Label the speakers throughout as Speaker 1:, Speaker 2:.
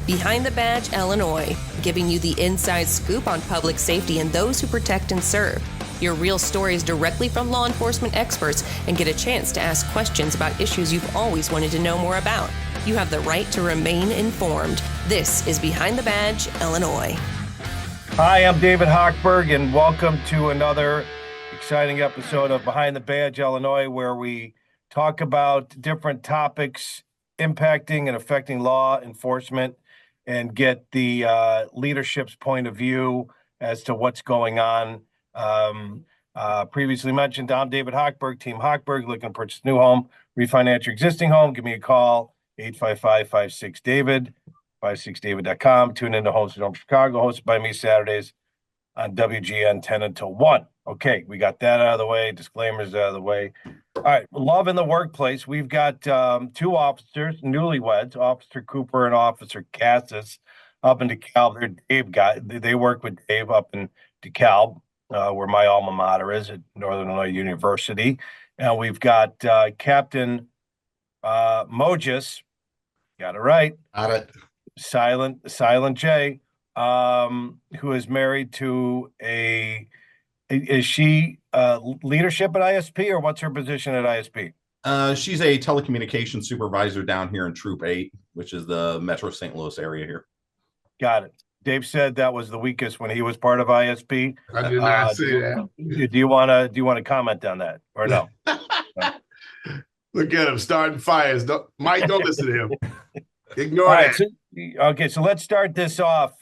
Speaker 1: Behind the Badge Illinois, giving you the inside scoop on public safety and those who protect and serve. Hear real stories directly from law enforcement experts and get a chance to ask questions about issues you've always wanted to know more about. You have the right to remain informed. This is Behind the Badge Illinois.
Speaker 2: Hi, I'm David Hochberg, and welcome to another exciting episode of Behind the Badge Illinois, where we talk about different topics impacting and affecting law enforcement and get the leadership's point of view as to what's going on. Previously mentioned, I'm David Hochberg, Team Hochberg, looking to purchase a new home, refinance your existing home. Give me a call, 855-56-DAVID, 56david.com. Tune into Homes from Chicago, hosted by me Saturdays on WGN 10 until 1. Okay, we got that out of the way. Disclaimers out of the way. All right, love in the workplace. We've got two officers, newlyweds, Officer Cooper and Officer Cassis, up in DeKalb. They work with Dave up in DeKalb, where my alma mater is at Northern Illinois University. And we've got Captain Mojis, got it right.
Speaker 3: Got it.
Speaker 2: Silent J, who is married to is she leadership at ISP, or what's her position at ISP?
Speaker 3: She's a telecommunications supervisor down here in Troop 8, which is the Metro St. Louis area here.
Speaker 2: Got it. Dave said that was the weakest when he was part of ISP.
Speaker 4: I did not say that.
Speaker 2: Do you want to comment on that or no?
Speaker 4: Look at him starting fires. Mike, don't listen to him. Ignore
Speaker 2: All
Speaker 4: that.
Speaker 2: right, so let's start this off.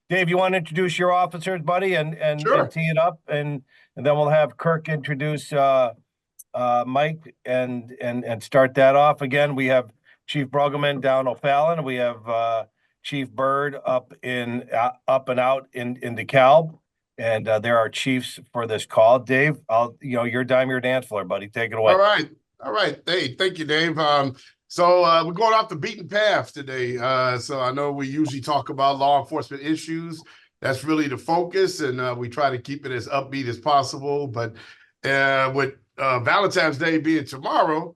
Speaker 2: Dave, you want to introduce your officers, buddy, and
Speaker 4: Sure.
Speaker 2: tee it up, and then we'll have Kirk introduce Mike and start that off. Again, we have Chief Brueggemann down O'Fallon. We have Chief Bird up and out in DeKalb, and there are chiefs for this call. Dave, your dime, your dance floor, buddy. Take it away.
Speaker 4: All right. Hey, thank you, Dave. So we're going off the beaten path today. So I know we usually talk about law enforcement issues. That's really the focus, and we try to keep it as upbeat as possible. But with Valentine's Day being tomorrow,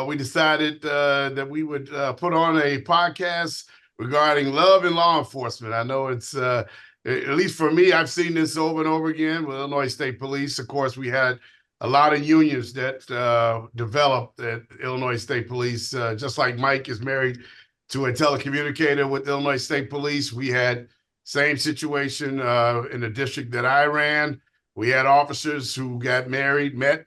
Speaker 4: we decided that we would put on a podcast regarding love in law enforcement. I know it's, at least for me, I've seen this over and over again with Illinois State Police. Of course, we had a lot of unions that developed at Illinois State Police. Just like Mike is married to a telecommunicator with Illinois State Police, we had same situation in the district that I ran. We had officers who got married, met,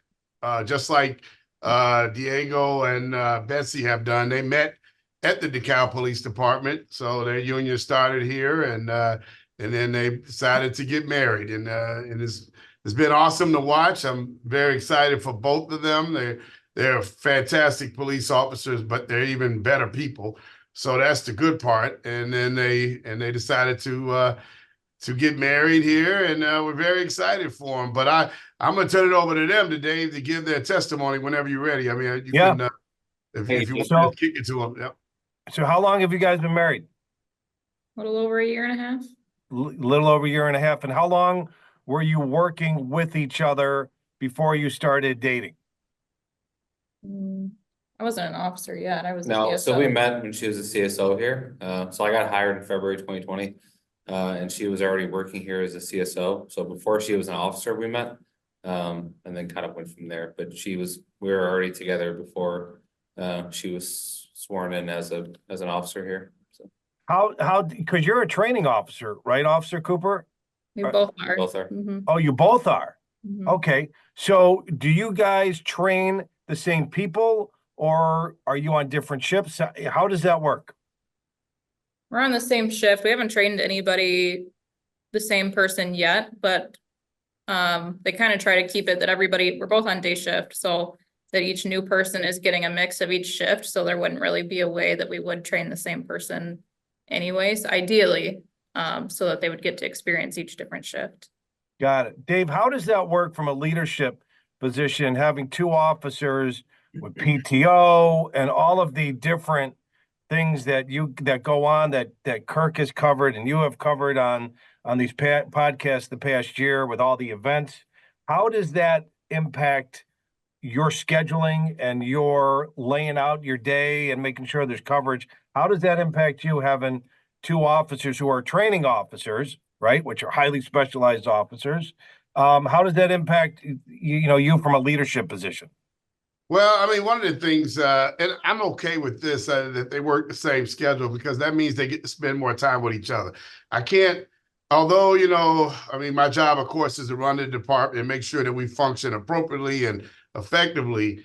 Speaker 4: just like Diego and Betsy have done. They met at the DeKalb Police Department. So their union started here, and then they decided to get married. And it's been awesome to watch. I'm very excited for both of them. They're fantastic police officers, but they're even better people. So that's the good part. And then they decided to get married here, and we're very excited for them. But I'm gonna turn it over to them today to give their testimony whenever you're ready. I mean, you can if you want to kick it to them. Yeah.
Speaker 2: So how long have you guys been married?
Speaker 5: A little over a year and a half.
Speaker 2: Little over a year and a half. And how long were you working with each other before you started dating?
Speaker 5: I wasn't an officer yet. I was
Speaker 6: No,
Speaker 5: a
Speaker 6: so
Speaker 5: CSO.
Speaker 6: we met when she was a CSO here. So I got hired in February 2020, and she was already working here as a CSO. So before she was an officer, we met, and then kind of went from there. But we were already together before she was sworn in as an officer here. So
Speaker 2: How because you're a training officer, right, Officer Cooper?
Speaker 5: We both are.
Speaker 6: both are.
Speaker 5: Mhm,
Speaker 2: Oh, you both are.
Speaker 5: mhm.
Speaker 2: Okay. So do you guys train the same people, or are you on different ships? How does that work?
Speaker 5: We're on the same shift. We haven't trained anybody the same person yet, but they kind of try to keep it that we're both on day shift, so that each new person is getting a mix of each shift. So there wouldn't really be a way that we would train the same person anyways, ideally, so that they would get to experience each different shift.
Speaker 2: Got it. Dave, how does that work from a leadership position, having two officers with PTO and all of the different things that go on that Kirk has covered and you have covered on these podcasts the past year with all the events? How does that impact your scheduling and your laying out your day and making sure there's coverage, how does that impact you having two officers who are training officers, right, which are highly specialized officers? How does that impact you from a leadership position?
Speaker 4: Well, I mean, one of the things, and I'm okay with this, that they work the same schedule, because that means they get to spend more time with each other. I can't, although, I mean, my job, of course, is to run the department and make sure that we function appropriately and effectively.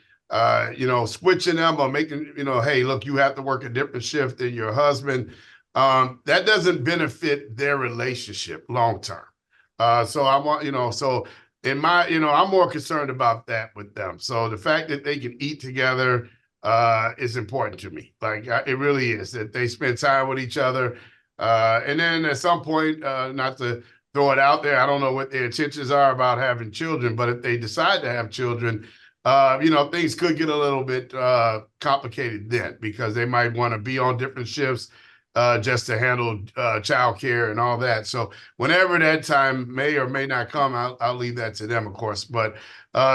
Speaker 4: Switching them or making, hey, look, you have to work a different shift than your husband. That doesn't benefit their relationship long term. So I want, so in my, I'm more concerned about that with them. So the fact that they can eat together is important to me. Like, it really is, that they spend time with each other. And then at some point, not to throw it out there, I don't know what their intentions are about having children, but if they decide to have children, things could get a little bit complicated then, because they might want to be on different shifts just to handle childcare and all that. So whenever that time may or may not come, I'll leave that to them, of course. But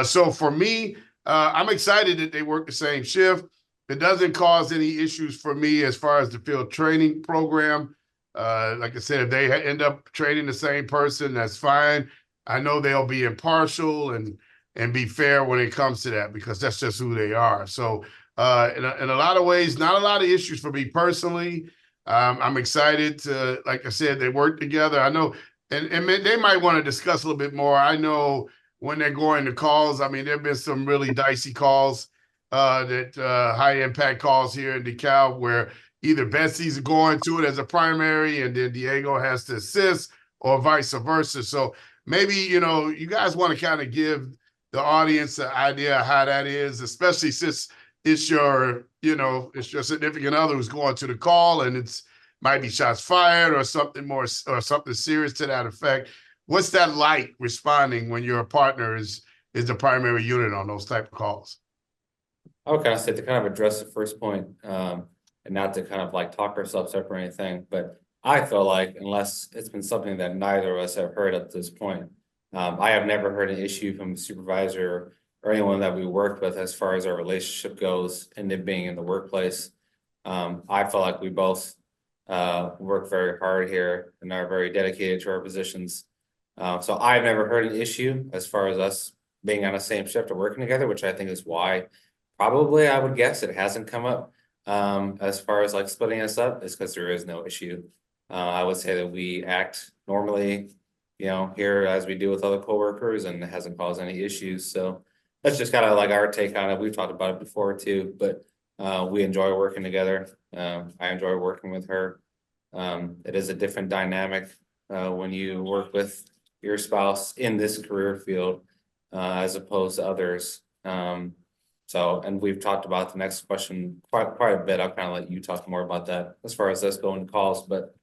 Speaker 4: so for me, I'm excited that they work the same shift. It doesn't cause any issues for me as far as the field training program. Like I said, if they end up training the same person, that's fine. I know they'll be impartial and be fair when it comes to that, because that's just who they are. So in a lot of ways, not a lot of issues for me personally. I'm excited to, like I said, they work together. I know, and they might want to discuss a little bit more. I know when they're going to calls, I mean, there have been some really dicey calls, that high impact calls here in DeKalb, where either Betsy's going to it as a primary and then Diego has to assist, or vice versa. So maybe, you guys want to kind of give the audience an idea of how that is, especially since it's your significant other who's going to the call, and it's might be shots fired or something more, or something serious to that effect. What's that like responding when your partner is the primary unit on those type of calls?
Speaker 6: I would kind of say, to kind of address the first point, and not to kind of like talk ourselves up or anything, but I feel like, unless it's been something that neither of us have heard at this point, I have never heard an issue from a supervisor or anyone that we worked with as far as our relationship goes and it being in the workplace. I feel like we both work very hard here and are very dedicated to our positions. So I've never heard an issue as far as us being on the same shift or working together, which I think is why probably, I would guess, it hasn't come up as far as like splitting us up, is because there is no issue. I would say that we act normally, here as we do with other coworkers, and it hasn't caused any issues. So that's just kind of like our take on it. We've talked about it before too, but we enjoy working together. I enjoy working with her. It is a different dynamic when you work with your spouse in this career field as opposed to others. And we've talked about the next question quite a bit. I'll kind of let you talk more about that as far as us going to calls, but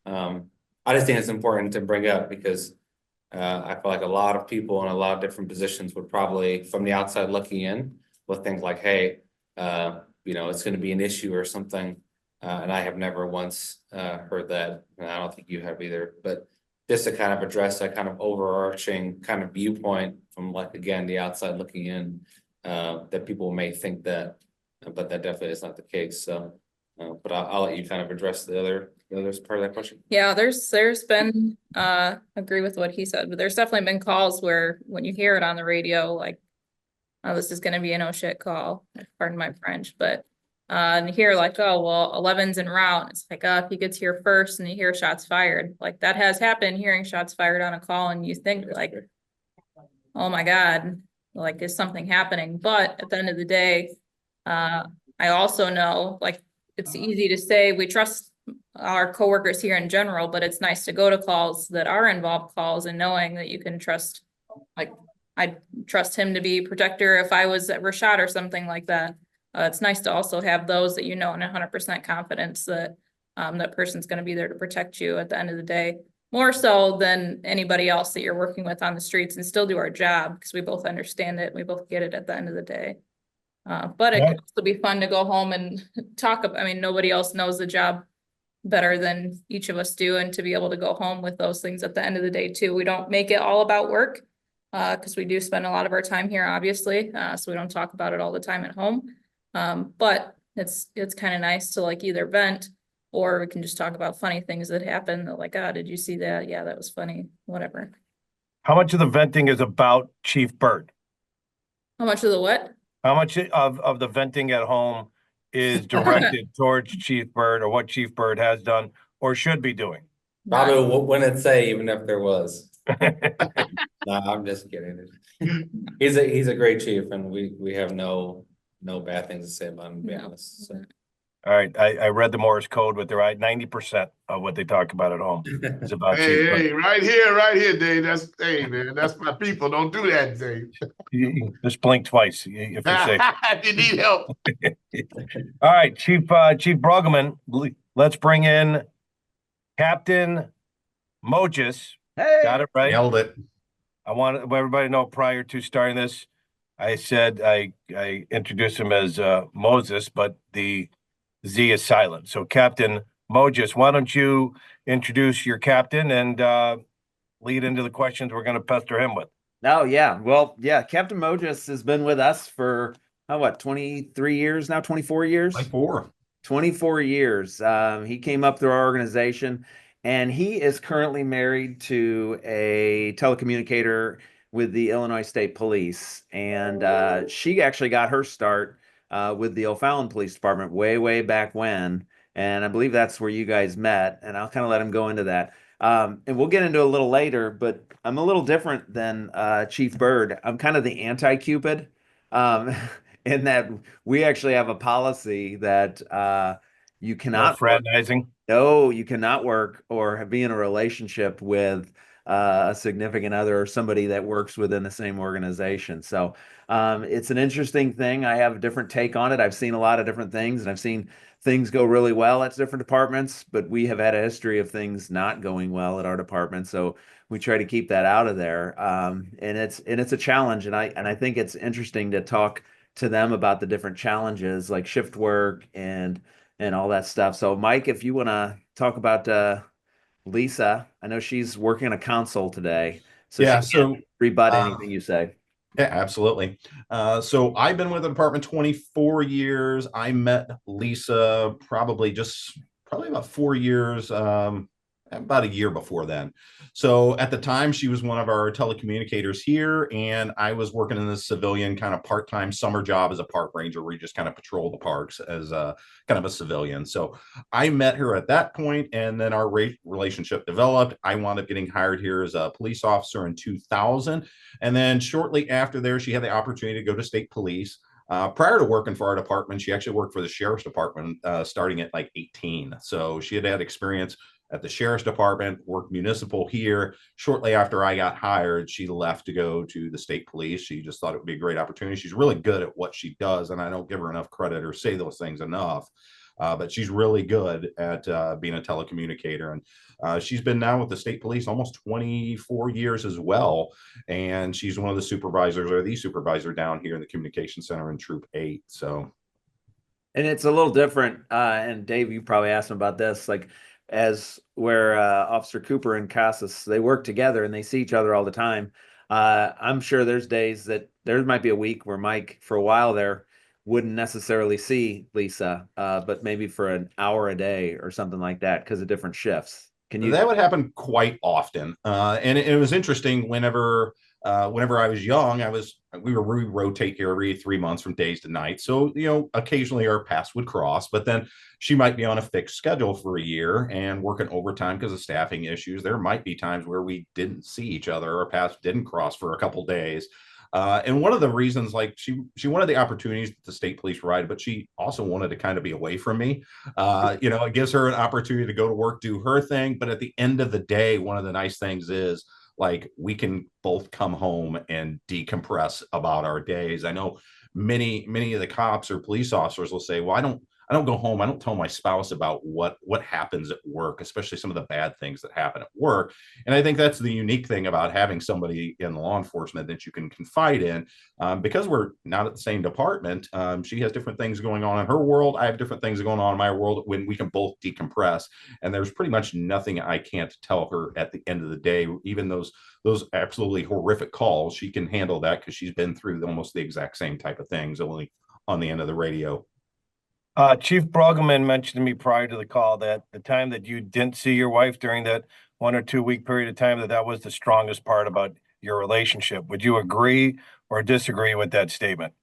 Speaker 6: I just think it's important to bring up, because I feel like a lot of people in a lot of different positions would probably, from the outside looking in, would think like, hey, it's going to be an issue or something. And I have never once heard that, and I don't think you have either. But just to kind of address that kind of overarching kind of viewpoint from, like, again, the outside looking in, that people may think that, but that definitely is not the case. So, but I'll let you kind of address the other part of that question.
Speaker 5: Yeah, there's been, agree with what he said, but there's definitely been calls where when you hear it on the radio, like, oh, this is going to be an oh shit call, pardon my French, but and you hear like, oh, well, 11's en route. It's like, if he gets here first and you hear shots fired, like that has happened, hearing shots fired on a call, and you think like, oh my God, like, is something happening? But at the end of the day, I also know, like, it's easy to say we trust our coworkers here in general, but it's nice to go to calls that are involved calls and knowing that you can trust, like, I trust him to be protector if I was ever shot or something like that. It's nice to also have those that in 100% confidence that that person's going to be there to protect you at the end of the day, more so than anybody else that you're working with on the streets, and still do our job because we both understand it. We both get it at the end of the day. But it can also be fun to go home and talk about, I mean, nobody else knows the job better than each of us do, and to be able to go home with those things at the end of the day too. We don't make it all about work. because we do spend a lot of our time here, obviously, so we don't talk about it all the time at home. But it's kind of nice to like either vent, or we can just talk about funny things that happen, that like, oh, did you see that? Yeah, that was funny, whatever.
Speaker 2: How much of the venting is about Chief Bird?
Speaker 5: How much of the what?
Speaker 2: How much of the venting at home is directed towards Chief Bird or what Chief Bird has done or should be doing?
Speaker 6: Probably
Speaker 5: None.
Speaker 6: wouldn't say even if there was. No, I'm just kidding. He's a great chief, and we have no bad things to say about him, to be
Speaker 5: No.
Speaker 6: honest. So.
Speaker 2: All right, I read the Morse code, but they're right. 90% of what they talk about at home is about Chief Bird.
Speaker 4: Hey, right here, Dave. Hey, man, that's my people. Don't do that, Dave.
Speaker 2: Just blink twice if you're safe.
Speaker 4: If you need help.
Speaker 2: All right, Chief Brueggemann, let's bring in Captain Mojis.
Speaker 7: Hey,
Speaker 2: Got it right.
Speaker 3: Nailed it.
Speaker 2: I want everybody to know prior to starting this, I said I introduced him as Moses, but the Z is silent. So Captain Mojis, why don't you introduce your captain and lead into the questions we're going to pester him with?
Speaker 7: oh yeah. Well, yeah, Captain Mojis has been with us for 23 years now, 24 years?
Speaker 3: Like 4.
Speaker 7: 24 years. He came up through our organization, and he is currently married to a telecommunicator with the Illinois State Police. And she actually got her start with the O'Fallon Police Department way back when. And I believe that's where you guys met. And I'll kind of let him go into that. And we'll get into it a little later, but I'm a little different than Chief Bird. I'm kind of the anti-Cupid. In that we actually have a policy that you
Speaker 2: No
Speaker 7: cannot
Speaker 2: fraternizing.
Speaker 7: no, you cannot work or be in a relationship with a significant other or somebody that works within the same organization. So it's an interesting thing. I have a different take on it. I've seen a lot of different things, and I've seen things go really well at different departments, but we have had a history of things not going well at our department. So we try to keep that out of there. And it's a challenge. And I think it's interesting to talk to them about the different challenges like shift work and all that stuff. So Mike, if you want to talk about Lisa, I know she's working on a console today, so
Speaker 3: Yeah,
Speaker 7: she can't
Speaker 3: so
Speaker 7: rebut anything you say.
Speaker 3: yeah, absolutely. So I've been with the department 24 years. I met Lisa probably about 4 years, about a year before then. So at the time, she was one of our telecommunicators here, and I was working in the civilian kind of part-time summer job as a park ranger, where you just kind of patrol the parks as a kind of a civilian. So I met her at that point, and then our relationship developed. I wound up getting hired here as a police officer in 2000. And then shortly after there, she had the opportunity to go to state police. Prior to working for our department, she actually worked for the sheriff's department starting at like 18. So she had experience at the sheriff's department, worked municipal here. Shortly after I got hired, she left to go to the state police. She just thought it would be a great opportunity. She's really good at what she does, and I don't give her enough credit or say those things enough. But she's really good at being a telecommunicator. And she's been now with the state police almost 24 years as well. And she's one of the supervisors, or the supervisor down here in the communication center in Troop 8. So.
Speaker 7: And it's a little different. And Dave, you probably asked him about this, like as where Officer Cooper and Casas, they work together and they see each other all the time. I'm sure there's days that there might be a week where Mike, for a while there, wouldn't necessarily see Lisa, but maybe for an hour a day or something like that because of different shifts.
Speaker 3: That would happen quite often. And it was interesting whenever I was young, we rotate here every 3 months from days to nights. So, occasionally our paths would cross, but then she might be on a fixed schedule for a year and working overtime because of staffing issues. There might be times where we didn't see each other, our paths didn't cross for a couple days. And one of the reasons, like she wanted the opportunities that the state police provide, but she also wanted to kind of be away from me. It gives her an opportunity to go to work, do her thing. But at the end of the day, one of the nice things is like we can both come home and decompress about our days. I know many of the cops or police officers will say, well, I don't go home. I don't tell my spouse about what happens at work, especially some of the bad things that happen at work. And I think that's the unique thing about having somebody in law enforcement that you can confide in, because we're not at the same department. She has different things going on in her world. I have different things going on in my world, when we can both decompress. And there's pretty much nothing I can't tell her at the end of the day. Even those absolutely horrific calls, she can handle that because she's been through almost the exact same type of things, only on the end of the radio.
Speaker 2: Chief Brueggemann mentioned to me prior to the call that the time that you didn't see your wife during that 1 or 2 week period of time, that was the strongest part about your relationship. Would you agree or disagree with that statement?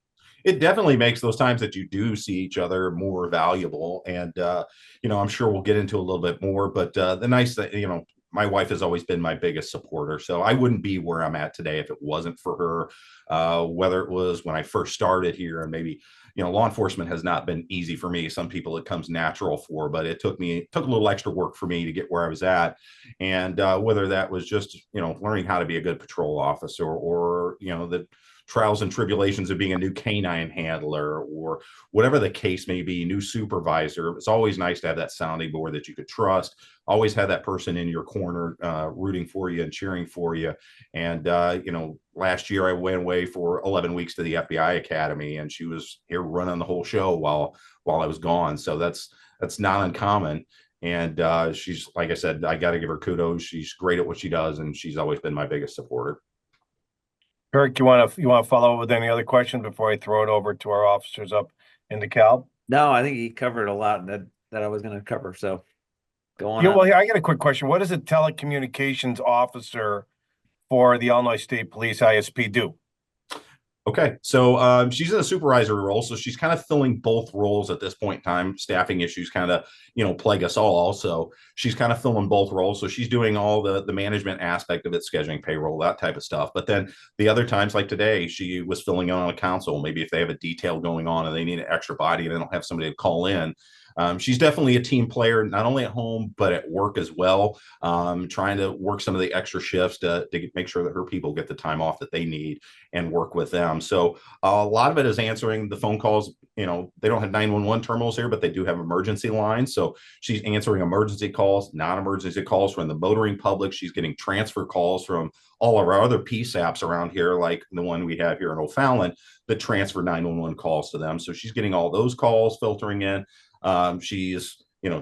Speaker 3: It definitely makes those times that you do see each other more valuable. And, I'm sure we'll get into a little bit more, but the nice that, my wife has always been my biggest supporter. So I wouldn't be where I'm at today if it wasn't for her, whether it was when I first started here, and maybe, law enforcement has not been easy for me. Some people it comes natural for, but it took a little extra work for me to get where I was at. And whether that was just, learning how to be a good patrol officer, or, the trials and tribulations of being a new canine handler, or whatever the case may be, new supervisor. It's always nice to have that sounding board that you could trust. Always have that person in your corner, rooting for you and cheering for you. And, last year I went away for 11 weeks to the FBI Academy, and she was here running the whole show while I was gone. So that's not uncommon. And she's, like I said, I got to give her kudos. She's great at what she does, and she's always been my biggest supporter.
Speaker 2: Kirk, you want to follow up with any other questions before I throw it over to our officers up in DeKalb?
Speaker 7: No, I think he covered a lot that I was going to cover. So go on.
Speaker 2: Yeah, well, here, I got a quick question. What does a telecommunications officer for the Illinois State Police ISP do?
Speaker 3: Okay, so she's in a supervisor role, so she's kind of filling both roles at this point in time. Staffing issues kind of, plague us all. So she's kind of filling both roles. So she's doing all the management aspect of it, scheduling payroll, that type of stuff. But then the other times, like today, she was filling in on a council. Maybe if they have a detail going on and they need an extra body and they don't have somebody to call in. She's definitely a team player, not only at home, but at work as well, trying to work some of the extra shifts to make sure that her people get the time off that they need and work with them. So a lot of it is answering the phone calls. They don't have 911 terminals here, but they do have emergency lines. So she's answering emergency calls, non-emergency calls from the motoring public. She's getting transfer calls from all of our other PSAPs around here, like the one we have here in O'Fallon, that transfer 911 calls to them. So she's getting all those calls filtering in. She's,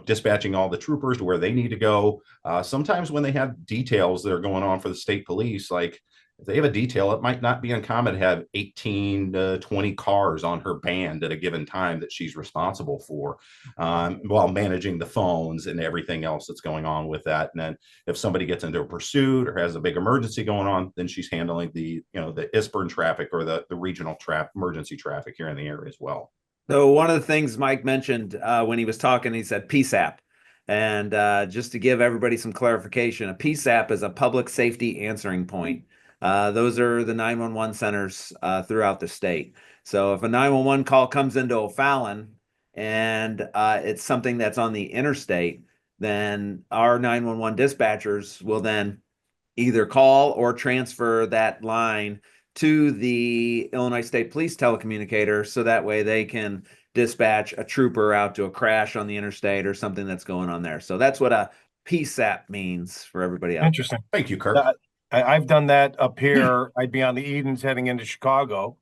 Speaker 3: dispatching all the troopers to where they need to go. Sometimes when they have details that are going on for the state police, like if they have a detail, it might not be uncommon to have 18 to 20 cars on her band at a given time that she's responsible for, while managing the phones and everything else that's going on with that. And then if somebody gets into a pursuit or has a big emergency going on, then she's handling the ISBRN traffic, or the regional emergency traffic here in the area as well.
Speaker 7: So one of the things Mike mentioned when he was talking, he said PSAP. And just to give everybody some clarification, a PSAP is a public safety answering point. Those are the 911 centers throughout the state. So if a 911 call comes into O'Fallon and it's something that's on the interstate, then our 911 dispatchers will then either call or transfer that line to the Illinois State Police telecommunicator, so that way they can dispatch a trooper out to a crash on the interstate or something that's going on there. So that's what a PSAP means for everybody else.
Speaker 2: Interesting.
Speaker 3: Thank you, Kirk.
Speaker 2: I've done that up here. I'd be on the Edens heading into Chicago.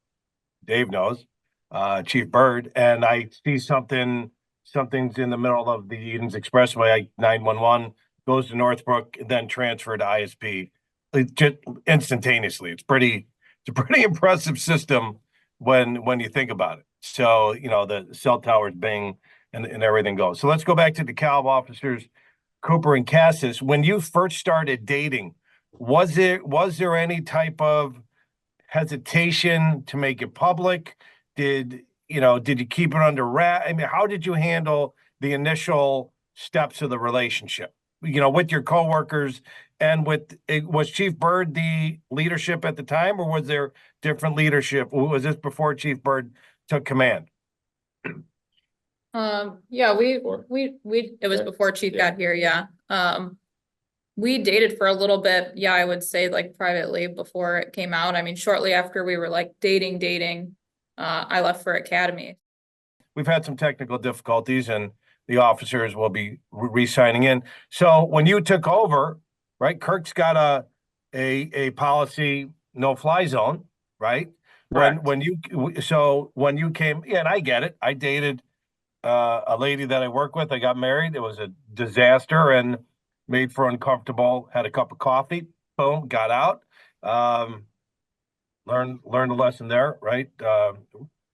Speaker 2: Dave knows, Chief Bird, and I see something's in the middle of the Edens Expressway. 911 goes to Northbrook, then transfer to ISP just instantaneously. It's a pretty impressive system when you think about it. So, the cell towers bing and everything goes. So let's go back to the DeKalb officers, Cooper and Cassis. When you first started dating, was there any type of hesitation to make it public? Did you keep it under wrap? I mean, how did you handle the initial steps of the relationship, with your coworkers? And was Chief Bird the leadership at the time, or was there different leadership? Was this before Chief Bird took command?
Speaker 5: Yeah, it was before Chief got here. Yeah. We dated for a little bit. Yeah, I would say like privately before it came out. I mean, shortly after we were like dating, I left for academy.
Speaker 2: we've had some technical difficulties, and the officers will be re-signing in. So when you took over, right, Kirk's got a policy, no fly zone, right?
Speaker 7: Correct.
Speaker 2: When you came, yeah, and I get it. I dated a lady that I work with. I got married. It was a disaster and made for uncomfortable. Had a cup of coffee. Boom, got out. Learned a lesson there, right?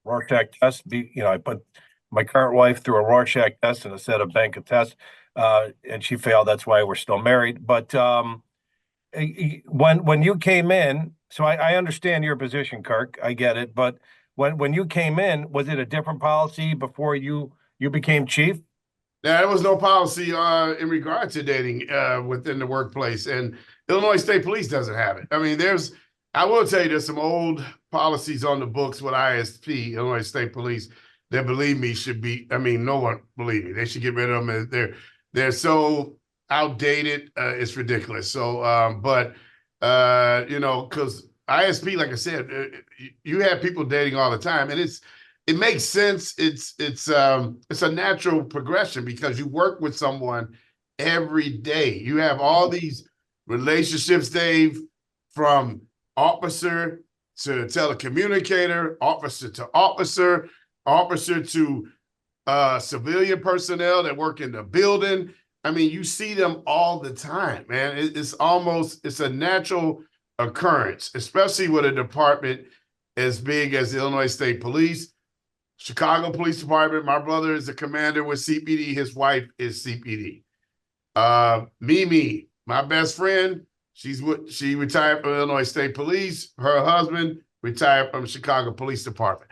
Speaker 2: Rorschach test. I put my current wife through a Rorschach test and a set of bank of tests, and she failed. That's why we're still married. But when you came in, so I understand your position, Kirk. I get it. But when you came in, was it a different policy before you became chief?
Speaker 4: There was no policy in regard to dating within the workplace, and Illinois State Police doesn't have it. I mean, I will tell you, there's some old policies on the books with ISP, Illinois State Police, that believe me should be. I mean, no one believe me. They should get rid of them. They're so outdated. It's ridiculous. So, because ISP, like I said, you have people dating all the time, and it makes sense. It's a natural progression because you work with someone every day. You have all these relationships, Dave, from officer to telecommunicator, officer to officer, officer to civilian personnel that work in the building. I mean, you see them all the time, man. It's a natural occurrence, especially with a department as big as the Illinois State Police. Chicago Police Department, my brother is the commander with CPD. His wife is CPD. Mimi, my best friend, she retired from Illinois State Police. Her husband retired from Chicago Police Department.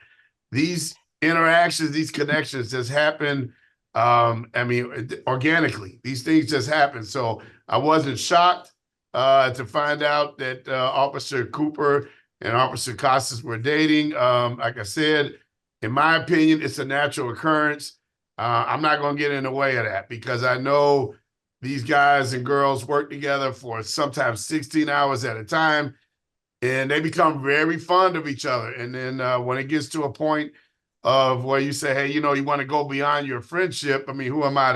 Speaker 4: These interactions, these connections just happen. Organically, these things just happen. So I wasn't shocked to find out that Officer Cooper and Officer Costas were dating. Like I said, in my opinion, it's a natural occurrence. I'm not going to get in the way of that because I know these guys and girls work together for sometimes 16 hours at a time, and they become very fond of each other. And then when it gets to a point of where you say, hey, you want to go beyond your friendship, I mean, who am I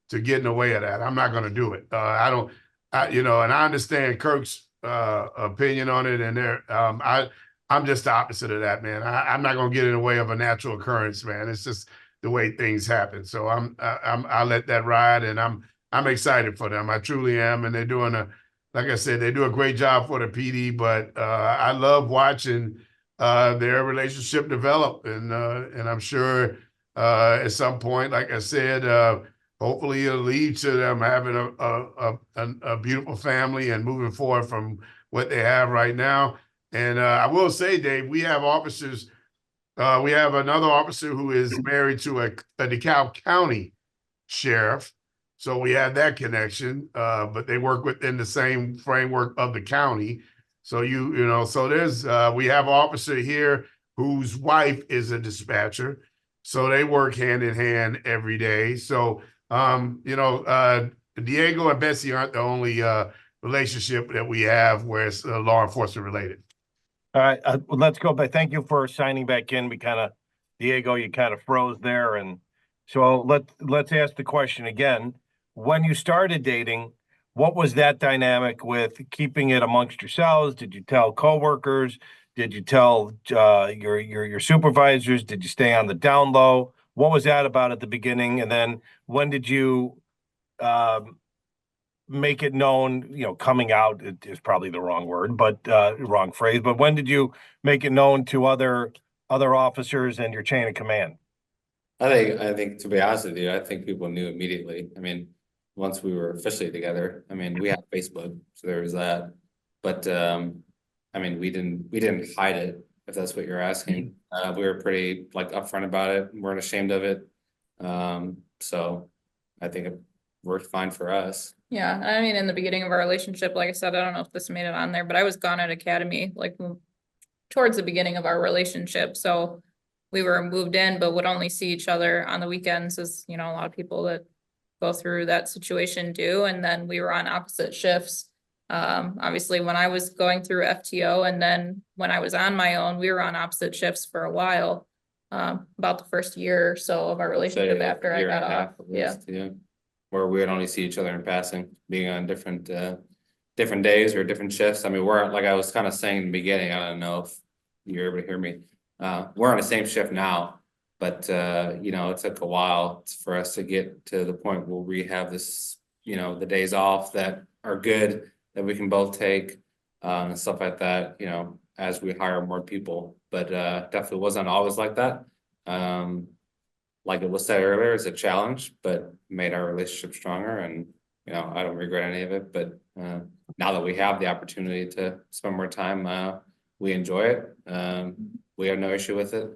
Speaker 4: to get in the way of that? I'm not going to do it. And I understand Kirk's opinion on it, and I'm just the opposite of that, man. I'm not going to get in the way of a natural occurrence, man. It's just the way things happen. So I let that ride, and I'm excited for them. I truly am, and they're doing like I said, they do a great job for the PD. But I love watching their relationship develop, and I'm sure at some point, like I said, hopefully it'll lead to them having a beautiful family and moving forward from what they have right now. And I will say, Dave, we have officers. We have another officer who is married to a DeKalb County sheriff. So we have that connection, but they work within the same framework of the county. So so there's we have an officer here whose wife is a dispatcher. So they work hand in hand every day. So Diego and Betsy aren't the only relationship that we have where it's law enforcement related.
Speaker 2: All right, let's go back. Thank you for signing back in. Diego, you kind of froze there, and so let's ask the question again. When you started dating, what was that dynamic with keeping it amongst yourselves? Did you tell coworkers? Did you tell your supervisors? Did you stay on the down low? What was that about at the beginning? And then when did you make it known? Coming out is probably the wrong word, but wrong phrase. But when did you make it known to other officers and your chain of command?
Speaker 6: I think to be honest with you, I think people knew immediately. I mean, once we were officially together, I mean, we had Facebook, so there was that. But I mean, we didn't hide it, if that's what you're asking. We were pretty upfront about it. We weren't ashamed of it. So I think it worked fine for us.
Speaker 5: Yeah, I mean, in the beginning of our relationship, like I said, I don't know if this made it on there, but I was gone at academy towards the beginning of our relationship. So we were moved in, but would only see each other on the weekends, as a lot of people that go through that situation do. And then we were on opposite shifts. Obviously when I was going through FTO, and then when I was on my own, we were on opposite shifts for a while. about the first year or so of our relationship after I
Speaker 6: Year and
Speaker 5: got
Speaker 6: a half
Speaker 5: off.
Speaker 6: at
Speaker 5: Yeah.
Speaker 6: least, yeah. Where we would only see each other in passing, being on different days or different shifts. I mean, we're, like I was kind of saying in the beginning, I don't know if you're able to hear me. We're on the same shift now, but you know, it took a while for us to get to the point where we have this, you know, the days off that are good, that we can both take, and stuff like that, you know, as we hire more people. But definitely wasn't always like that. Like it was said earlier, it's a challenge, but made our relationship stronger, and you know, I don't regret any of it. But now that we have the opportunity to spend more time, we enjoy it. We have no issue with it,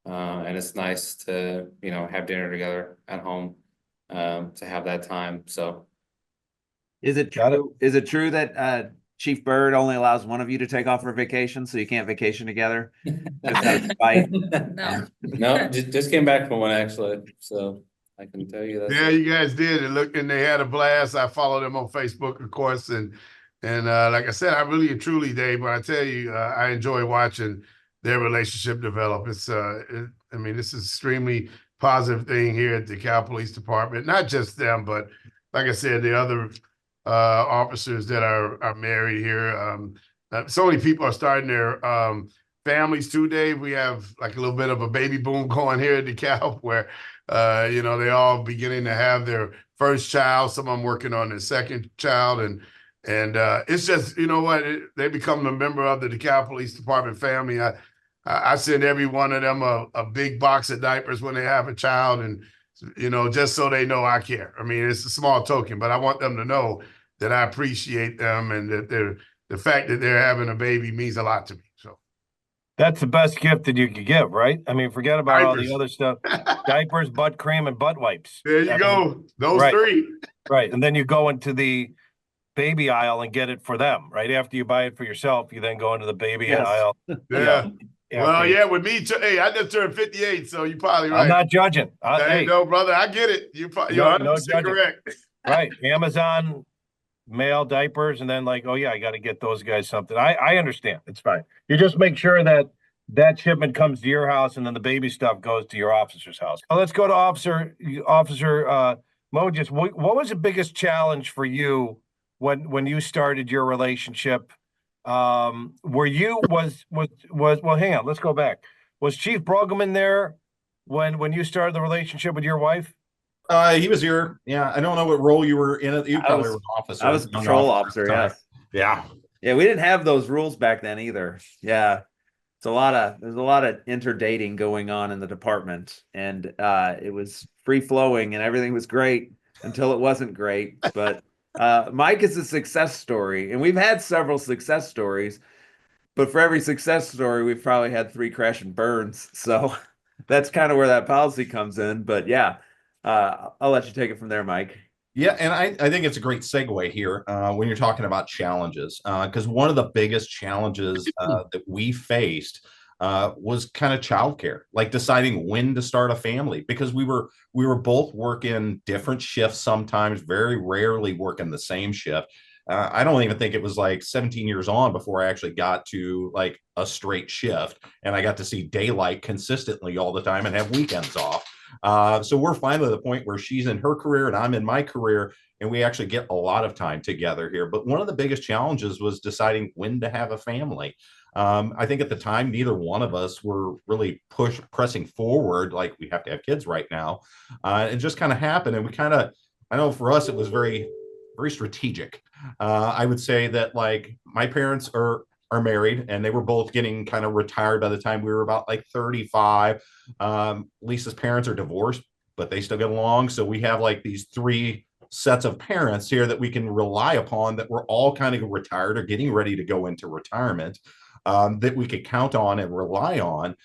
Speaker 6: and it's nice to, you know, have dinner together at home, to have that time. So
Speaker 7: Is it
Speaker 2: Got it.
Speaker 7: true? Is it true that Chief Bird only allows one of you to take off for vacation, so you can't vacation together? Just out of spite.
Speaker 5: No.
Speaker 6: No, just came back from one actually, so I can tell you that.
Speaker 4: Yeah, you guys did. And they had a blast. I follow them on Facebook, of course. And like I said, I really and truly, Dave, but I tell you, I enjoy watching their relationship develop. I mean, this is extremely positive thing here at the Cal Police Department. Not just them, but like I said, the other officers that are married here. So many people are starting their families too, Dave. We have like a little bit of a baby boom going here at the Cal, where you know, they all beginning to have their first child. Some of them working on their second child, and it's just, you know what, they become a member of the DeKalb Police Department family. I send every one of them a big box of diapers when they have a child, and you know, just so they know I care. I mean, it's a small token, but I want them to know that I appreciate them, and that the fact that they're having a baby means a lot to me. So
Speaker 2: That's the best gift that you could give, right? I mean, forget about all the
Speaker 4: diapers.
Speaker 2: other stuff. Diapers, butt cream, and butt wipes.
Speaker 4: There you
Speaker 2: I mean,
Speaker 4: go. Those
Speaker 2: right.
Speaker 4: three.
Speaker 2: right. And then you go into the baby aisle and get it for them, right? After you buy it for yourself, you then go into the baby
Speaker 7: Yes.
Speaker 2: aisle.
Speaker 4: Yeah. Well,
Speaker 2: after you-
Speaker 4: yeah, with me too. Hey, I just turned 58, so you're probably right.
Speaker 2: I'm not judging.
Speaker 4: Hey,
Speaker 2: Hey,
Speaker 4: no, brother, I get it. You're
Speaker 2: No
Speaker 4: 100%
Speaker 2: judging.
Speaker 4: correct.
Speaker 2: right. Amazon male diapers, and then like, oh yeah, I got to get those guys something. I understand. It's fine. You just make sure that that shipment comes to your house, and then the baby stuff goes to your officer's house. Let's go to Officer Mojes. What was the biggest challenge for you when you started your relationship? Were you was well, hang on, let's go back. Was Chief Brueggemann there when you started the relationship with your wife?
Speaker 3: He was here. Yeah, I don't know what role you were in. You probably were an officer.
Speaker 7: I was a
Speaker 3: young
Speaker 7: patrol
Speaker 3: at
Speaker 7: officer,
Speaker 3: the time.
Speaker 7: yes.
Speaker 3: Yeah.
Speaker 7: Yeah, we didn't have those rules back then either. Yeah. There's a lot of interdating going on in the department, and it was free flowing and everything was great until it wasn't great. But Mike is a success story, and we've had several success stories, but for every success story, we've probably had 3 crash and burns. So that's kind of where that policy comes in. But yeah, I'll let you take it from there, Mike.
Speaker 3: Yeah, and I think it's a great segue here when you're talking about challenges, because one of the biggest challenges that we faced was kind of childcare, like deciding when to start a family, because we were both working different shifts, sometimes very rarely working the same shift. I don't even think it was like 17 years on before I actually got to like a straight shift, and I got to see daylight consistently all the time and have weekends off. So we're finally at the point where she's in her career and I'm in my career, and we actually get a lot of time together here. But one of the biggest challenges was deciding when to have a family. I think at the time, neither one of us were really pressing forward like we have to have kids right now. It just kind of happened, and I know for us it was very, very strategic. I would say that like my parents are married, and they were both getting kind of retired by the time we were about like 35. Lisa's parents are divorced, but they still get along. So we have like these 3 sets of parents here that we can rely upon, that we're all kind of retired or getting ready to go into retirement, that we could count on and rely on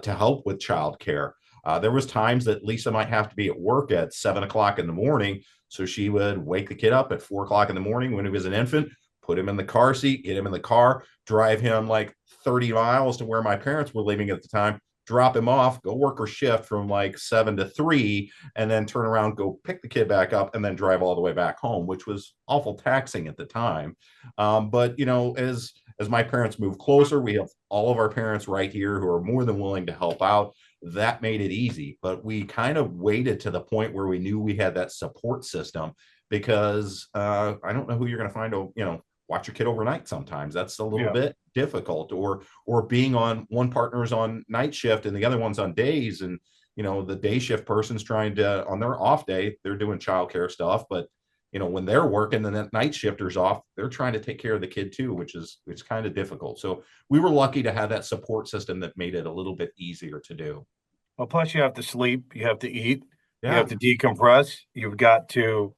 Speaker 3: to help with childcare. There was times that Lisa might have to be at work at 7 o'clock in the morning. So she would wake the kid up at 4 o'clock in the morning when he was an infant, put him in the car seat, get him in the car, drive him like 30 miles to where my parents were living at the time, drop him off, go work her shift from like 7 to 3, and then turn around, go pick the kid back up, and then drive all the way back home, which was awful taxing at the time. But you know, as my parents move closer, we have all of our parents right here who are more than willing to help out. that made it easy. But we kind of waited to the point where we knew we had that support system, because I don't know who you're going to find, watch your kid overnight. Sometimes that's a little bit difficult, or being on one partner's on night shift and the other one's on days, and the day shift person's trying to, on their off day, they're doing childcare stuff, but when they're working and that night shifter's off, they're trying to take care of the kid too, which is, it's kind of difficult. So we were lucky to have that support system that made it a little bit easier to do.
Speaker 2: Well, plus you have to sleep, you have to eat, you
Speaker 3: Yeah.
Speaker 2: have to decompress, you've got to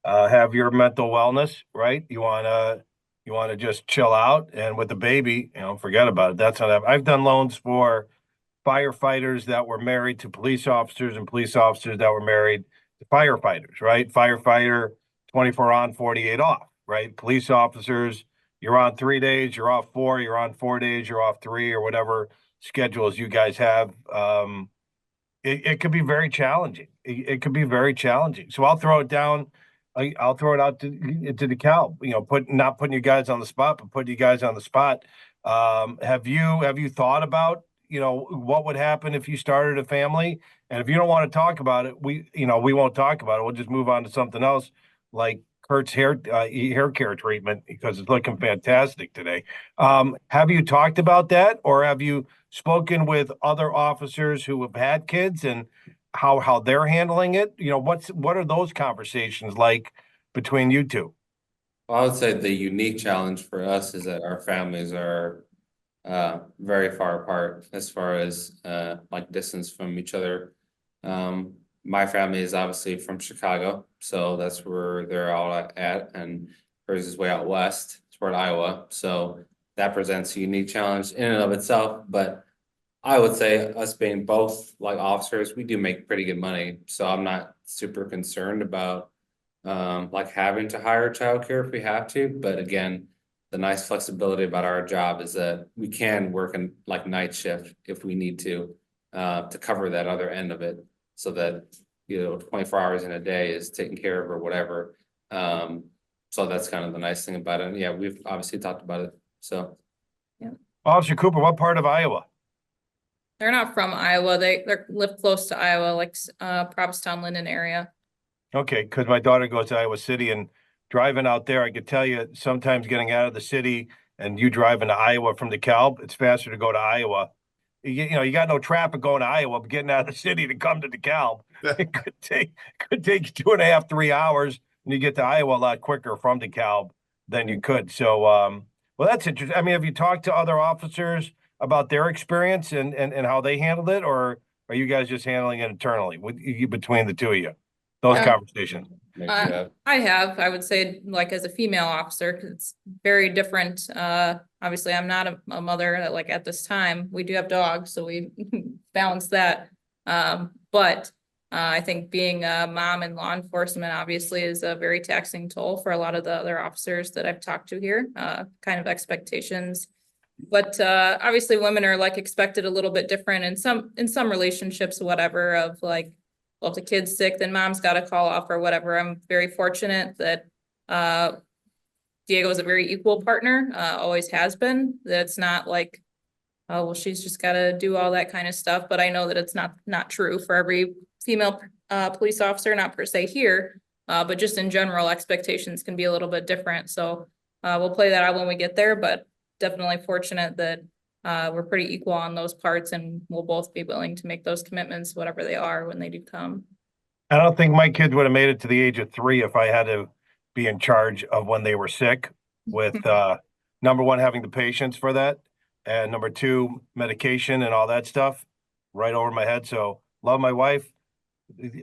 Speaker 2: have your mental wellness, right? You want to just chill out, and with the baby, forget about it. That's not. I've done loans for firefighters that were married to police officers, and police officers that were married to firefighters, right? Firefighter, 24 on, 48 off, right? Police officers, you're on 3 days, you're off 4, you're on 4 days, you're off 3, or whatever schedules you guys have. It could be very challenging. It could be very challenging. So I'll throw it down. I'll throw it out to the Cal. Not putting you guys on the spot, but putting you guys on the spot. Have you thought about what would happen if you started a family? And if you don't want to talk about it, we won't talk about it. We'll just move on to something else, like Kurt's hair care treatment, because it's looking fantastic today. Have you talked about that, or have you spoken with other officers who have had kids and how they're handling it? What are those conversations like between you two?
Speaker 6: Well, I would say the unique challenge for us is that our families are very far apart as far as like distance from each other. My family is obviously from Chicago, so that's where they're all at, and hers is way out west toward Iowa. So that presents a unique challenge in and of itself. But I would say, us being both like officers, we do make pretty good money. So I'm not super concerned about like having to hire childcare if we have to. But again, the nice flexibility about our job is that we can work in like night shift if we need to cover that other end of it, so that 24 hours in a day is taken care of or whatever. So that's kind of the nice thing about it. And yeah, we've obviously talked about it. So
Speaker 2: Officer Cooper, what part of Iowa?
Speaker 5: They're not from Iowa. They live close to Iowa, like Provincetown, Linden area.
Speaker 2: Okay, because my daughter goes to Iowa City, and driving out there, I could tell you sometimes getting out of the city and you driving to Iowa from DeKalb, it's faster to go to Iowa. You got no traffic going to Iowa, but getting out of the city to come to DeKalb, it could take 2.5, 3 hours, and you get to Iowa a lot quicker from DeKalb than you could. So, well, that's interesting. I mean, have you talked to other officers about their experience and how they handled it, or are you guys just handling it internally between the two of you? Those conversations.
Speaker 5: I have, I would say, like, as a female officer, because it's very different. Obviously, I'm not a mother like at this time. We do have dogs, so we balance that. But I think being a mom in law enforcement obviously is a very taxing toll for a lot of the other officers that I've talked to here, kind of expectations. But obviously women are like expected a little bit different in some relationships, whatever, of like, well, if the kid's sick, then mom's got to call off or whatever. I'm very fortunate that Diego is a very equal partner, always has been. That's not like, oh, well, she's just got to do all that kind of stuff. But I know that it's not true for every female police officer, not per se here, but just in general, expectations can be a little bit different. So we'll play that out when we get there, but definitely fortunate that we're pretty equal on those parts, and we'll both be willing to make those commitments, whatever they are, when they do come.
Speaker 2: I don't think my kids would have made it to the age of 3 if I had to be in charge of when they were sick, with number one, having the patience for that, and number 2, medication and all that stuff right over my head. So love my wife.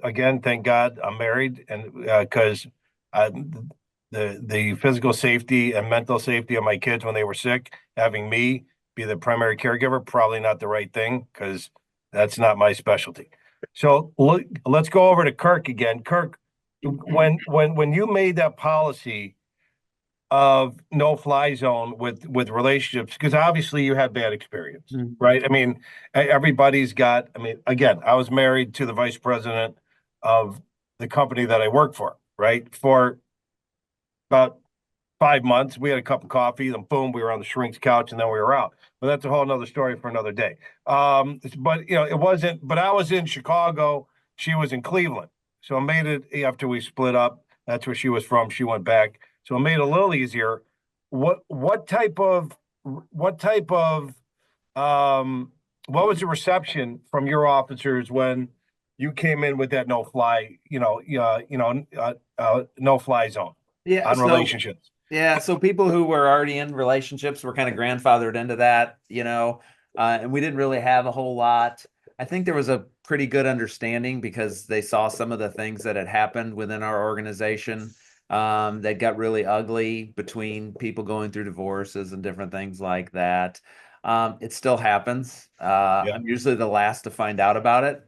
Speaker 2: Again, thank God I'm married, and because the physical safety and mental safety of my kids when they were sick, having me be the primary caregiver, probably not the right thing, because that's not my specialty. So let's go over to Kirk again. Kirk, when you made that policy of no fly zone with relationships, because obviously you had bad experience, right? I mean, everybody's got, I mean, again, I was married to the vice president of the company that I work for, right? For about 5 months. We had a cup of coffee, then boom, we were on the shrink's couch, and then we were out. But that's a whole nother story for another day. But it wasn't. But I was in Chicago. She was in Cleveland, so it made it after we split up. That's where she was from. She went back, so it made it a little easier. What type of what was the reception from your officers when you came in with that no fly zone
Speaker 7: Yeah.
Speaker 2: on relationships?
Speaker 7: Yeah, so people who were already in relationships were kind of grandfathered into that, and we didn't really have a whole lot. I think there was a pretty good understanding because they saw some of the things that had happened within our organization that got really ugly between people going through divorces and different things like that. It still happens.
Speaker 2: Yeah.
Speaker 7: I'm usually the last to find out about it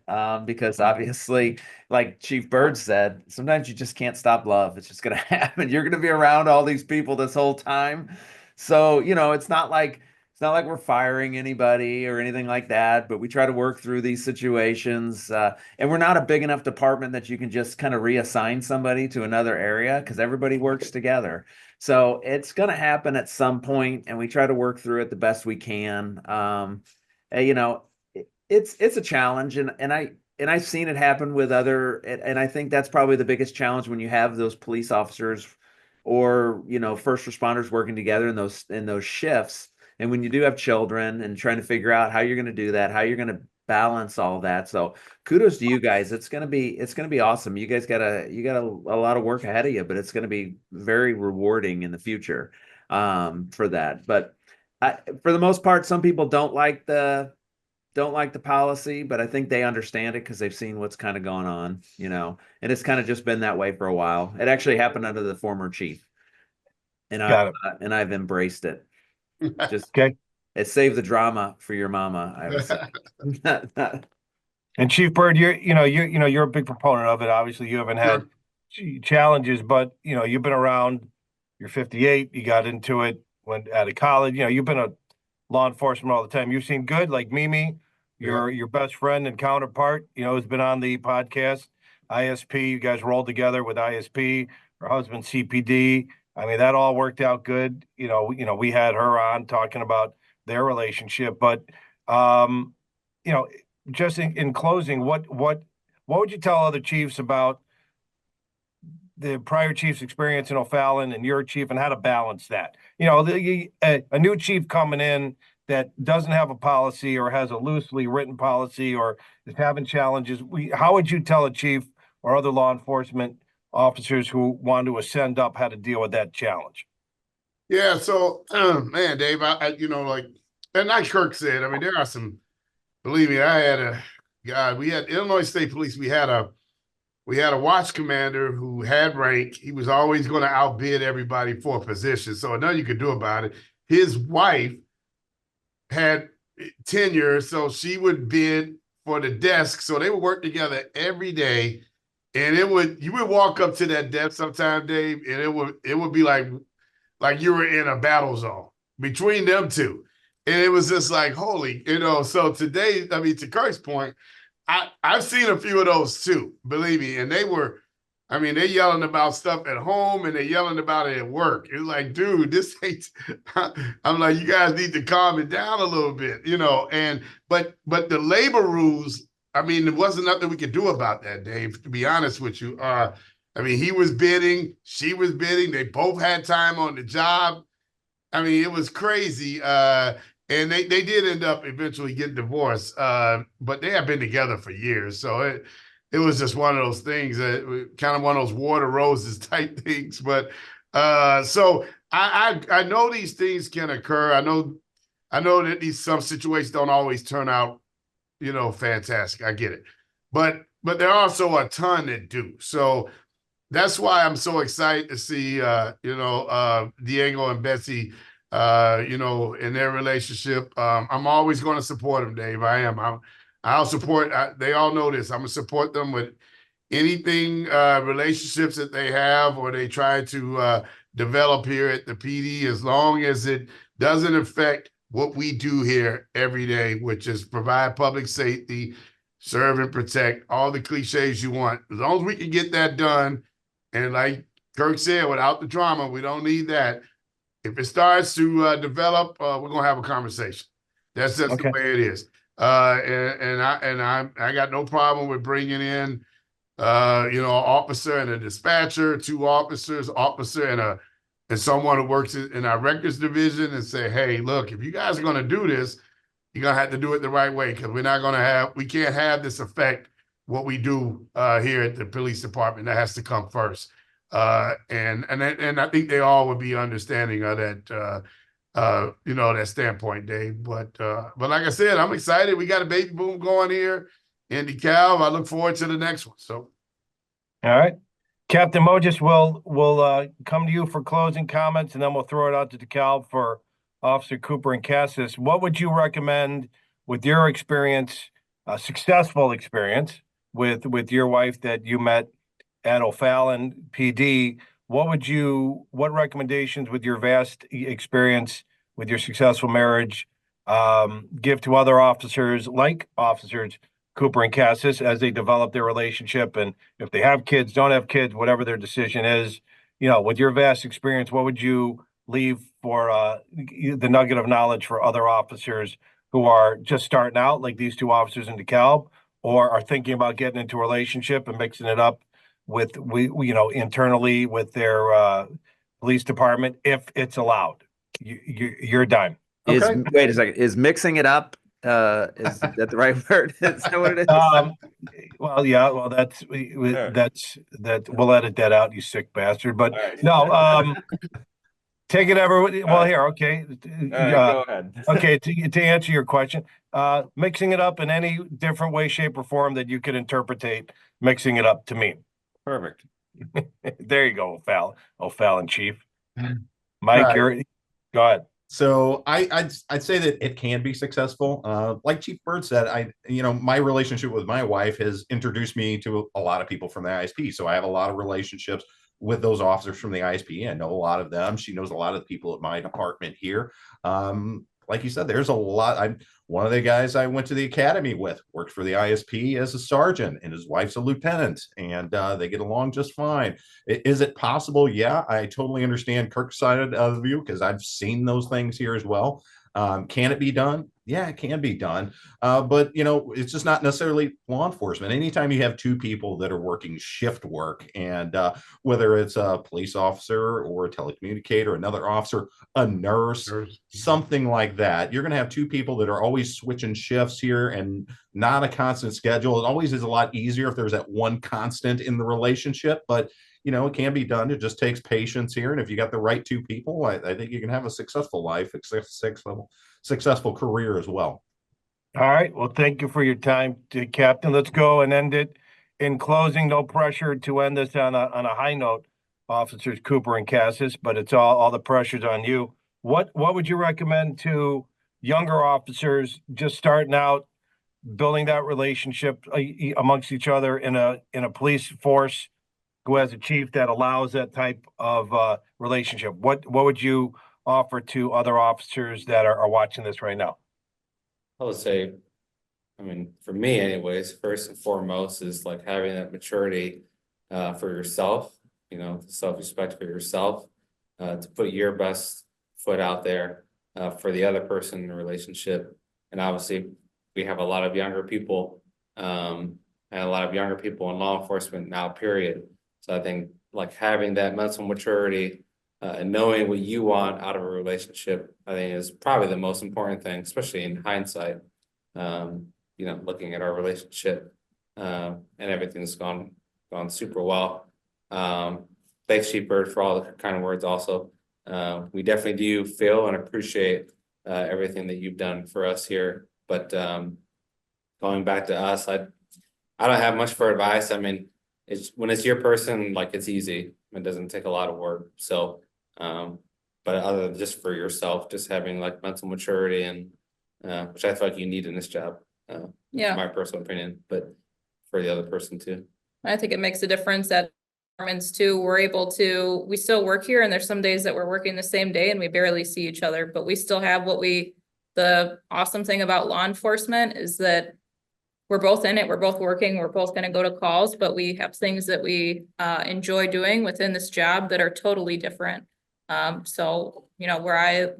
Speaker 7: because obviously, like Chief Bird said, sometimes you just can't stop love. It's just going to happen. You're going to be around all these people this whole time. So, it's not like we're firing anybody or anything like that, but we try to work through these situations. And we're not a big enough department that you can just kind of reassign somebody to another area because everybody works together. So it's going to happen at some point, and we try to work through it the best we can. It's a challenge, and I've seen it happen with other, and I think that's probably the biggest challenge when you have those police officers or first responders working together in those shifts, and when you do have children and trying to figure out how you're going to do that, how you're going to balance all that. So kudos to you guys. It's gonna be awesome. You guys got a lot of work ahead of you, but it's gonna be very rewarding in the future for that. But for the most part, some people don't like the policy, but I think they understand it because they've seen what's kind of gone on, and it's kind of just been that way for a while. It actually happened under the former chief, and I've embraced it. Just
Speaker 2: Okay.
Speaker 7: It saved the drama for your mama, I would say.
Speaker 2: And Chief Bird, you're a big proponent of it. Obviously, you haven't had challenges, but you've been around. You're 58. You got into it when out of college. You've been a law enforcement all the time. You've seen good, like Mimi, your best friend and counterpart. Has been on the podcast. ISP. You guys rolled together with ISP. Her husband CPD. I mean, that all worked out good. We had her on talking about their relationship, but just in closing, what would you tell other chiefs about the prior chief's experience in O'Fallon and your chief, and how to balance that? A new chief coming in that doesn't have a policy or has a loosely written policy or is having challenges. How would you tell a chief or other law enforcement officers who want to ascend up how to deal with that challenge?
Speaker 4: Yeah. So, man, Dave, and like Kirk said, I mean, there are some. Believe me, we had Illinois State Police. We had a watch commander who had rank. He was always going to outbid everybody for a position. So nothing you could do about it. His wife had tenure, so she would bid for the desk. So they would work together every day. And you would walk up to that desk sometime, Dave, and it would be like you were in a battle zone between them two. And it was just like, holy, so today, I mean, to Kirk's point, I've seen a few of those too, believe me. And they're yelling about stuff at home and they're yelling about it at work. It's like, dude, this ain't, I'm like, you guys need to calm it down a little bit, but the labor rules, I mean, there wasn't nothing we could do about that, Dave, to be honest with you. He was bidding, she was bidding. They both had time on the job. I mean, it was crazy. And they did end up eventually getting divorced, but they have been together for years. So it was just one of those things that kind of one of those water roses type things. But so I know these things can occur. I know that some situations don't always turn out, fantastic. I get it, but there are also a ton that do. So that's why I'm so excited to see Diego and Betsy. In their relationship. I'm always going to support them, Dave. I am. I'll support. They all know this. I'm going to support them with anything, relationships that they have or they try to develop here at the PD, as long as it doesn't affect what we do here every day, which is provide public safety, serve and protect, all the cliches you want. As long as we can get that done, and like Kirk said, without the drama, we don't need that. If it starts to develop, we're gonna have a conversation. That's just the
Speaker 2: Okay.
Speaker 4: way it is. I got no problem with bringing in, an officer and a dispatcher, 2 officers, and someone who works in our records division, and say, hey, look, if you guys are gonna do this, you're gonna have to do it the right way, because we can't have this affect what we do here at the police department. That has to come first. And I think they all would be understanding of that, that standpoint, Dave. But like I said, I'm excited. We got a baby boom going here in DeKalb. I look forward to the next one. So,
Speaker 2: All right. Captain Mojis, we'll come to you for closing comments, and then we'll throw it out to DeKalb for Officer Cooper and Cassis. What would you recommend with your experience, successful experience with your wife that you met at O'Fallon PD? What recommendations with your vast experience with your successful marriage give to other officers, like Officers Cooper and Cassis, as they develop their relationship, and if they have kids, don't have kids, whatever their decision is, with your vast experience, what would you leave for the nugget of knowledge for other officers who are just starting out, like these 2 officers in DeKalb, or are thinking about getting into a relationship and mixing it up with internally with their police department, if it's allowed? You're done.
Speaker 7: Wait a second, is mixing it up, is that the right word? Is that what it is?
Speaker 2: Well, yeah, well, that's that. We'll edit that out, you sick bastard. But
Speaker 7: Right.
Speaker 2: no, take it ever. Well, here, okay.
Speaker 7: Go ahead.
Speaker 2: Okay, to answer your question, mixing it up in any different way, shape, or form that you could interpretate mixing it up to mean.
Speaker 7: Perfect.
Speaker 2: There you go, O'Fallon Chief. Mike,
Speaker 3: Right.
Speaker 2: go ahead.
Speaker 3: So I'd say that it can be successful. Like Chief Bird said, my relationship with my wife has introduced me to a lot of people from the ISP. So I have a lot of relationships with those officers from the ISP. I know a lot of them. She knows a lot of the people at my department here. Like you said, there's a lot. One of the guys I went to the academy with worked for the ISP as a sergeant, and his wife's a lieutenant, and they get along just fine. Is it possible? Yeah, I totally understand Kirk's side of the view, because I've seen those things here as well. Can it be done? Yeah, it can be done. But it's just not necessarily law enforcement. Anytime you have 2 people that are working shift work, and whether it's a police officer or a telecommunicator, another officer, a nurse, something like that, you're going to have 2 people that are always switching shifts here and not a constant schedule. It always is a lot easier if there's that one constant in the relationship, but it can be done. It just takes patience here. And if you got the right 2 people, I think you can have a successful life, successful career as well.
Speaker 2: All right. Well, thank you for your time, Captain. Let's go and end it in closing. No pressure to end this on a high note, Officers Cooper and Cassis, but it's all the pressure's on you. What would you recommend to younger officers just starting out, building that relationship amongst each other in a police force who has a chief that allows that type of relationship? What would you offer to other officers that are watching this right now?
Speaker 6: I would say, for me anyways, first and foremost is like having that maturity for yourself, self-respect for yourself, to put your best foot out there for the other person in the relationship. And obviously we have a lot of younger people and a lot of younger people in law enforcement now, period. So I think like having that mental maturity and knowing what you want out of a relationship, I think is probably the most important thing, especially in hindsight. Looking at our relationship and everything's gone super well. Thanks, Chief Bird, for all the kind of words also. We definitely do feel and appreciate everything that you've done for us here. But going back to us, I don't have much for advice. It's when it's your person, like it's easy. It doesn't take a lot of work. So, but other than just for yourself, just having like mental maturity and which I feel like you need in this job.
Speaker 5: Yeah,
Speaker 6: my personal opinion, but for the other person too.
Speaker 5: I think it makes a difference at departments too. We still work here, and there's some days that we're working the same day and we barely see each other, but we still have the awesome thing about law enforcement is that we're both in it, we're both working, we're both gonna go to calls, but we have things that we enjoy doing within this job that are totally different. So, you know, where I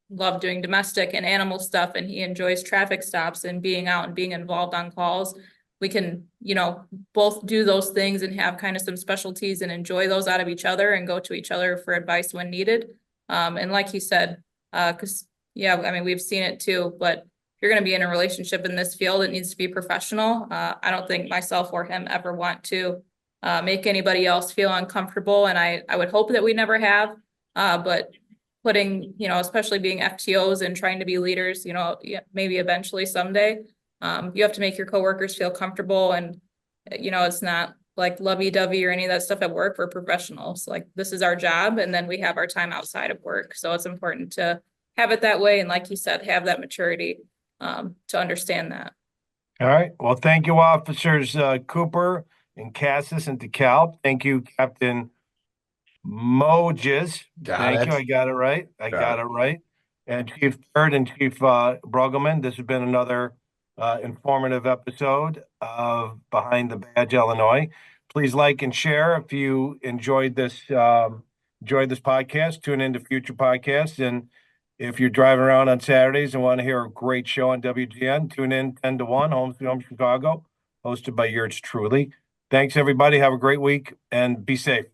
Speaker 5: love doing domestic and animal stuff and he enjoys traffic stops and being out and being involved on calls, we can, you know, both do those things and have kind of some specialties and enjoy those out of each other and go to each other for advice when needed. And like he said, because yeah, I mean, we've seen it too, but if you're going to be in a relationship in this field, it needs to be professional. I don't think myself or him ever want to make anybody else feel uncomfortable. And I would hope that we never have, but putting, you know, especially being FTOs and trying to be leaders, you know, maybe eventually someday, you have to make your coworkers feel comfortable. And, you know, it's not like lovey-dovey or any of that stuff at work. We're professionals. Like, this is our job. And then we have our time outside of work. So it's important to have it that way. And like you said, have that maturity to understand that.
Speaker 2: All right. Well, thank you, officers Cooper and Cassis and DeKalb. Thank you, Captain Mojes. Thank you. I got it right. I got it right. And Chief Bird and Chief Brueggemann. This has been another informative episode of Behind the Badge, Illinois. Please like and share if you enjoyed this podcast. Tune into future podcasts, and if you're driving around on Saturdays and want to hear a great show on WGN, tune in 10 to 1, Home Sweet Home Chicago, hosted by yours truly. Thanks, everybody. Have a great week and be safe.